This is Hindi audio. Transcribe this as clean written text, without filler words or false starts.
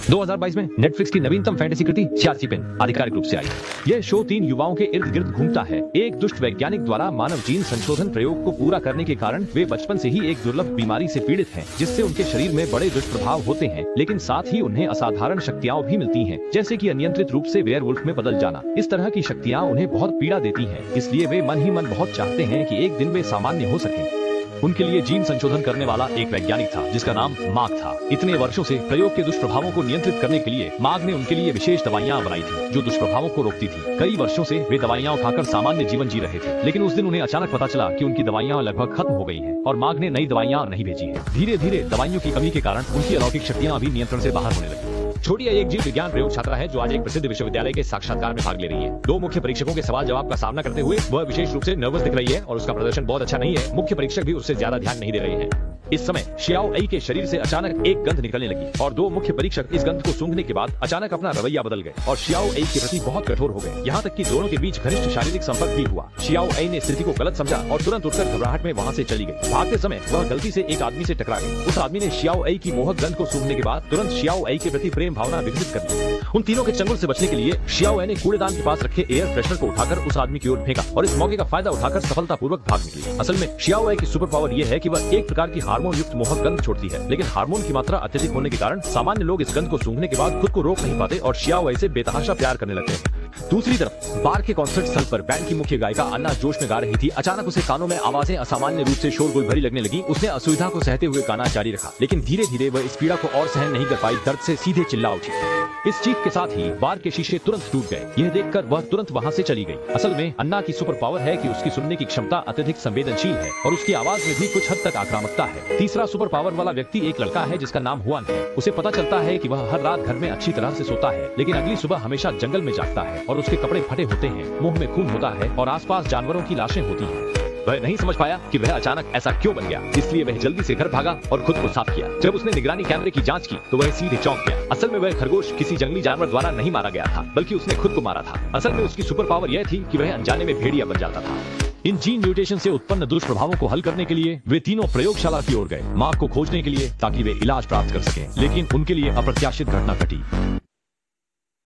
2022 में नेटफ्लिक्स की नवीनतम फैंटेसी कृति सियासी पेन आधिकारिक रूप से आई। यह शो 3 युवाओं के इर्द गिर्द घूमता है। एक दुष्ट वैज्ञानिक द्वारा मानव जीन संशोधन प्रयोग को पूरा करने के कारण वे बचपन से ही एक दुर्लभ बीमारी से पीड़ित हैं, जिससे उनके शरीर में बड़े दुष्प्रभाव होते हैं, लेकिन साथ ही उन्हें असाधारण शक्तियां भी मिलती हैं, जैसे कि अनियंत्रित रूप से वेयरवुल्फ में बदल जाना। इस तरह की शक्तियां उन्हें बहुत पीड़ा देती हैं, इसलिए वे मन ही मन बहुत चाहते हैं कि एक दिन वे सामान्य हो सकें। उनके लिए जीन संशोधन करने वाला एक वैज्ञानिक था जिसका नाम मार्क था। इतने वर्षों से प्रयोग के दुष्प्रभावों को नियंत्रित करने के लिए मार्क ने उनके लिए विशेष दवाइयां बनाई थी जो दुष्प्रभावों को रोकती थी। कई वर्षों से वे दवाइयां खाकर सामान्य जीवन जी रहे थे, लेकिन उस दिन उन्हें अचानक पता चला कि उनकी दवाइयां लगभग खत्म हो गई हैं और मार्क ने नई दवाइयां नहीं भेजी हैं। धीरे धीरे दवाइयों की कमी के कारण उनकी अलौकिक शक्तियां भी नियंत्रण से बाहर होने लगी। छोटिया एक जीव विज्ञान प्रयोग छात्रा है जो आज एक प्रसिद्ध विश्वविद्यालय के साक्षात्कार में भाग ले रही है। 2 मुख्य परीक्षकों के सवाल जवाब का सामना करते हुए वह विशेष रूप से नर्वस दिख रही है और उसका प्रदर्शन बहुत अच्छा नहीं है। मुख्य परीक्षक भी उससे ज्यादा ध्यान नहीं दे रहे हैं। इस समय शियाओ एई के शरीर से अचानक एक गंध निकलने लगी और 2 मुख्य परीक्षक इस गंध को सूंघने के बाद अचानक अपना रवैया बदल गए और शियाओ एई के प्रति बहुत कठोर हो गए। यहाँ तक कि दोनों के बीच घनिष्ठ शारीरिक संपर्क भी हुआ। शियाओ एई ने स्थिति को गलत समझा और तुरंत उठकर घबराहट में वहाँ से चली गई। भागते समय वह गलती से एक आदमी से टकरा गई। उस आदमी ने शियाओ एई की मोहक गंध को सूंघने के बाद तुरंत शियाओ एई के प्रति प्रेम भावना विकसित कर दी। उन तीनों के चंगुल से बचने के लिए शियाओ एई ने कूड़ेदान के पास रखे एयर फ्रेशनर को उठाकर उस आदमी की ओर फेंका और इस मौके का फायदा उठाकर सफलतापूर्वक भाग निकली। असल में शियाओ एई की सुपर पावर यह है कि वह एक प्रकार की हार्मोन युक्त मोहक गंध छोड़ती है, लेकिन हार्मोन की मात्रा अत्यधिक होने के कारण सामान्य लोग इस गंध को सूंघने के बाद खुद को रोक नहीं पाते और शियाओ एई से बेतहाशा प्यार करने लगते हैं। दूसरी तरफ बार के कॉन्सर्ट स्थल पर बैंड की मुख्य गायिका अन्ना जोश में गा रही थी। अचानक उसे कानों में आवाजें असामान्य रूप से शोरगुल भरी लगने लगी। उसने असुविधा को सहते हुए गाना जारी रखा, लेकिन धीरे धीरे वह इस पीड़ा को और सहन नहीं कर पाई। दर्द से सीधे चिल्ला उठी। इस चीख के साथ ही बार के शीशे तुरंत टूट गए। यह देखकर वह तुरंत वहां से चली गई। असल में अन्ना की सुपर पावर है कि उसकी सुनने की क्षमता अत्यधिक संवेदनशील है और उसकी आवाज में भी कुछ हद तक आक्रामकता है। तीसरा सुपर पावर वाला व्यक्ति एक लड़का है जिसका नाम हुआन है। उसे पता चलता है कि वह हर रात घर में अच्छी तरह से सोता है, लेकिन अगली सुबह हमेशा जंगल में जागता है और उसके कपड़े फटे होते हैं, मुंह में खून होता है और आसपास जानवरों की लाशें होती हैं। वह नहीं समझ पाया कि वह अचानक ऐसा क्यों बन गया, इसलिए वह जल्दी से घर भागा और खुद को साफ किया। जब उसने निगरानी कैमरे की जांच की तो वह सीधे चौंक गया। असल में वह खरगोश किसी जंगली जानवर द्वारा नहीं मारा गया था, बल्कि उसने खुद को मारा था। असल में उसकी सुपर पावर यह थी कि वह अनजाने में भेड़िया बन जाता था। इन जीन म्यूटेशन से उत्पन्न दुष्प्रभावों को हल करने के लिए वे तीनों प्रयोगशाला की ओर गए, मार्क को खोजने के लिए, ताकि वे इलाज प्राप्त कर सकें। लेकिन उनके लिए अप्रत्याशित घटना घटी।